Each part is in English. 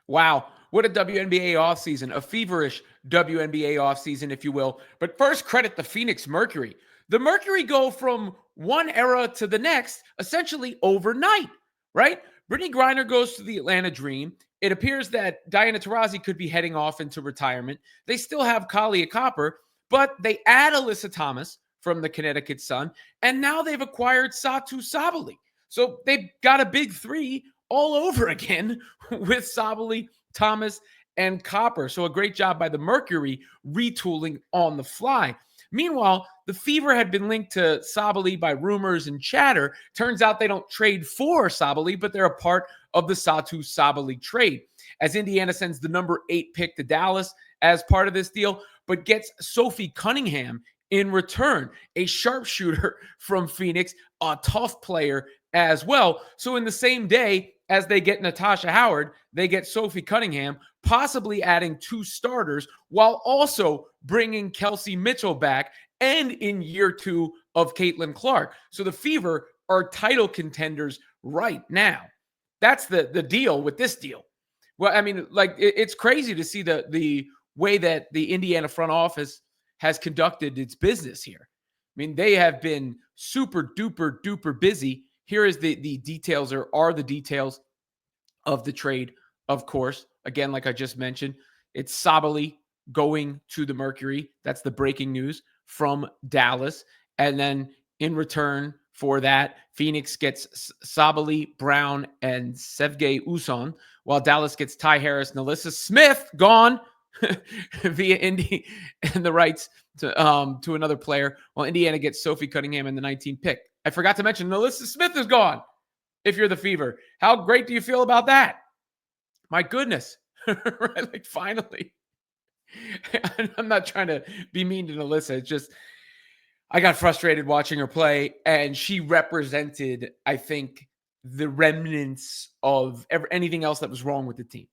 Wow. What a WNBA offseason, a feverish WNBA offseason, if you will. But first, credit the Phoenix Mercury. The Mercury go from one era to the next essentially overnight, right? Brittany Griner goes to the Atlanta Dream. It appears that Diana Taurasi could be heading off into retirement. They still have Kalia Copper, but they add NaLyssa Thomas from the Connecticut Sun, and now they've acquired Satou Sabally. So they've got a big three all over again with Sabally, Thomas, and Copper. So a great job by the Mercury retooling on the fly. Meanwhile, the Fever had been linked to Sabally by rumors and chatter. Turns out they don't trade for Sabally, but they're a part of the Satou Sabally trade. As Indiana sends the number 8 pick to Dallas as part of this deal, but gets Sophie Cunningham in return, a sharpshooter from Phoenix, a tough player as well. So in the same day as they get Natasha Howard, they get Sophie Cunningham, possibly adding 2 starters while also bringing Kelsey Mitchell back and in year 2 of Caitlin Clark. So the Fever are title contenders right now. That's the deal with this deal. Well, I mean, like it's crazy to see the way that the Indiana front office has conducted its business here. I mean, they have been super duper duper busy. Here is the details, or are the details of the trade, of course. Again, like I just mentioned, it's Sabally going to the Mercury. That's the breaking news from Dallas. And then in return for that, Phoenix gets Sabally, Brown, and Sevgei Uson, while Dallas gets Ty Harris, NaLyssa Smith, gone via Indy and the rights to another player, while Indiana gets Sophie Cunningham in the 19th pick. I forgot to mention NaLyssa Smith is gone. If you're the Fever, how great do you feel about that? My goodness, right? Like finally. I'm not trying to be mean to NaLyssa. It's just I got frustrated watching her play, and she represented, I think, the remnants of anything else that was wrong with the team,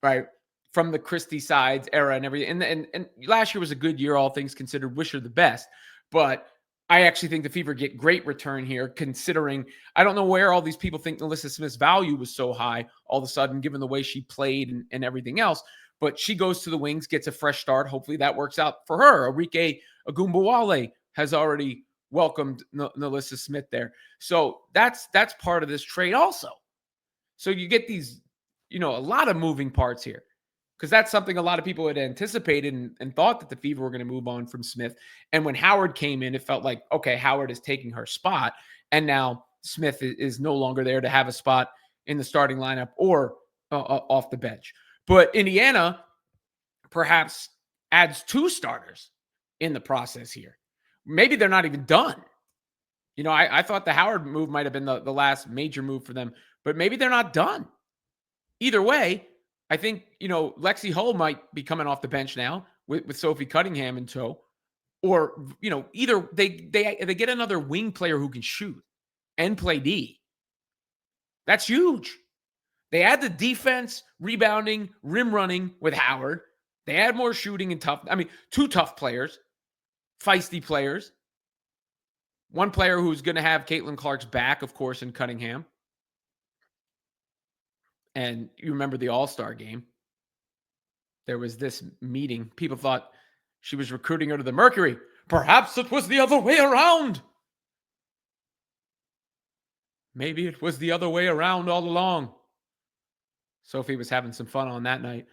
right? From the Christie Sides era and everything. And last year was a good year, all things considered. Wish her the best. But I actually think the Fever get great return here, considering I don't know where all these people think NaLyssa Smith's value was so high all of a sudden, given the way she played and everything else. But she goes to the Wings, gets a fresh start. Hopefully that works out for her. Arike Agumbawale has already welcomed NaLyssa Smith there. So that's part of this trade also. So you get these, a lot of moving parts here, because that's something a lot of people had anticipated and thought that the Fever were going to move on from Smith. And when Howard came in, it felt like, okay, Howard is taking her spot. And now Smith is no longer there to have a spot in the starting lineup or off the bench. But Indiana perhaps adds 2 starters in the process here. Maybe they're not even done. I thought the Howard move might have been the last major move for them, but maybe they're not done. Either way, I think, Lexi Hull might be coming off the bench now with Sophie Cunningham in tow. Or, either they get another wing player who can shoot and play D. That's huge. They add the defense, rebounding, rim running with Howard. They add more shooting and 2 tough players, feisty players. One player who's going to have Caitlin Clark's back, of course, in Cunningham. And you remember the All-Star game. There was this meeting. People thought she was recruiting her to the Mercury. Perhaps it was the other way around. Maybe it was the other way around all along. Sophie was having some fun on that night.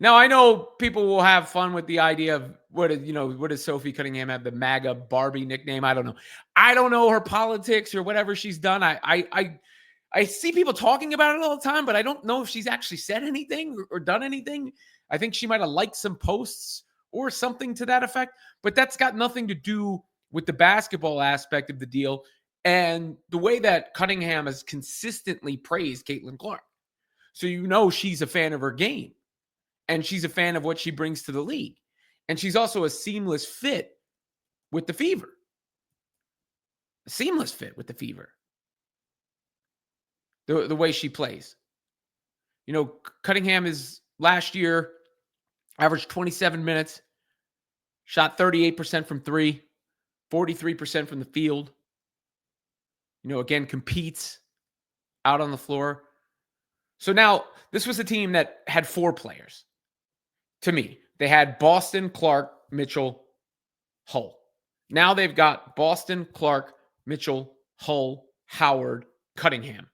Now, I know people will have fun with the idea of what does Sophie Cunningham have, the MAGA Barbie nickname? I don't know. I don't know her politics or whatever she's done. I see people talking about it all the time, but I don't know if she's actually said anything or done anything. I think she might have liked some posts or something to that effect, but that's got nothing to do with the basketball aspect of the deal and the way that Cunningham has consistently praised Caitlin Clark. So she's a fan of her game, and she's a fan of what she brings to the league. And she's also a seamless fit with the Fever. A seamless fit with the Fever. The way she plays. Cunningham is last year averaged 27 minutes, shot 38% from 3, 43% from the field. Again, competes out on the floor. So now this was a team that had 4 players. To me, they had Boston, Clark, Mitchell, Hull. Now they've got Boston, Clark, Mitchell, Hull, Howard, Cunningham.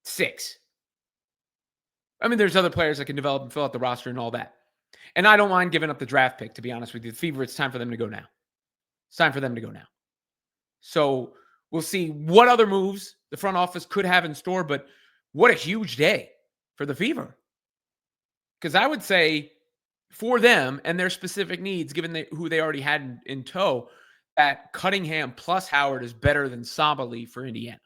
6. I mean, there's other players that can develop and fill out the roster and all that. And I don't mind giving up the draft pick, to be honest with you. The Fever, it's time for them to go now. It's time for them to go now. So we'll see what other moves the front office could have in store, but what a huge day for the Fever. Because I would say for them and their specific needs, given who they already had in tow, that Cunningham plus Howard is better than Sabally for Indiana.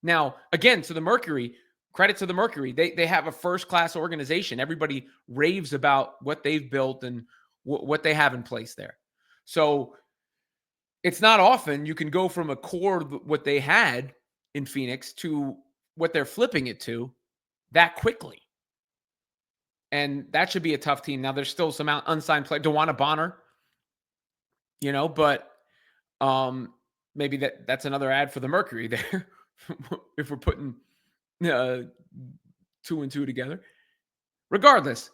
Now, again, to the Mercury, credit to the Mercury. They have a first-class organization. Everybody raves about what they've built and what they have in place there. So it's not often you can go from a core of what they had in Phoenix to what they're flipping it to that quickly. And that should be a tough team. Now, there's still some unsigned play. DeWanna Bonner, but maybe that's another ad for the Mercury there if we're putting 2 and 2 together. Regardless,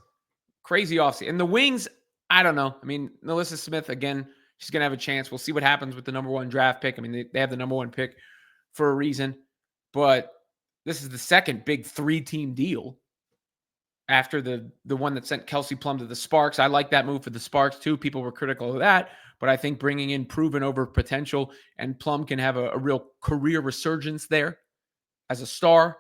crazy offseason. And the Wings, I don't know. I mean, NaLyssa Smith, again, she's going to have a chance. We'll see what happens with the number 1 draft pick. I mean, they have the number 1 pick for a reason. But this is the second big 3-team deal after the one that sent Kelsey Plum to the Sparks. I like that move for the Sparks, too. People were critical of that. But I think bringing in proven over potential, and Plum can have a real career resurgence there as a star.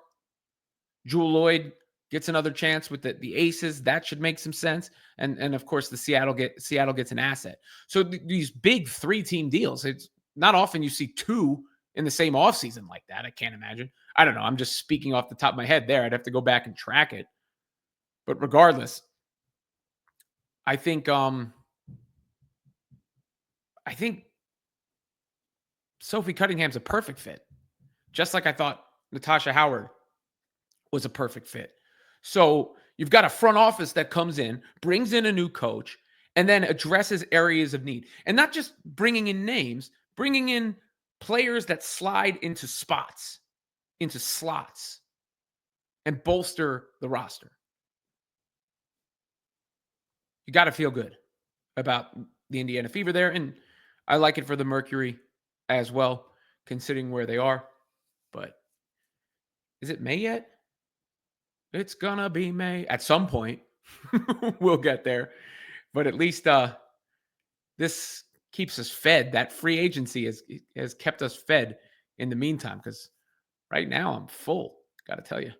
Jewel Lloyd gets another chance with the Aces. That should make some sense. And of course, the Seattle gets an asset. So these big 3-team deals, it's not often you see 2 in the same offseason like that. I can't imagine. I don't know. I'm just speaking off the top of my head there. I'd have to go back and track it. But regardless, I think Sophie Cunningham's a perfect fit. Just like I thought Natasha Howard was a perfect fit. So you've got a front office that comes in, brings in a new coach, and then addresses areas of need. And not just bringing in names, bringing in players that slide into spots, into slots, and bolster the roster. You got to feel good about the Indiana Fever there. And I like it for the Mercury as well, considering where they are. But is it May yet? It's gonna be May. At some point, we'll get there. But at least this keeps us fed. That free agency has kept us fed in the meantime. Because right now I'm full. Got to tell you.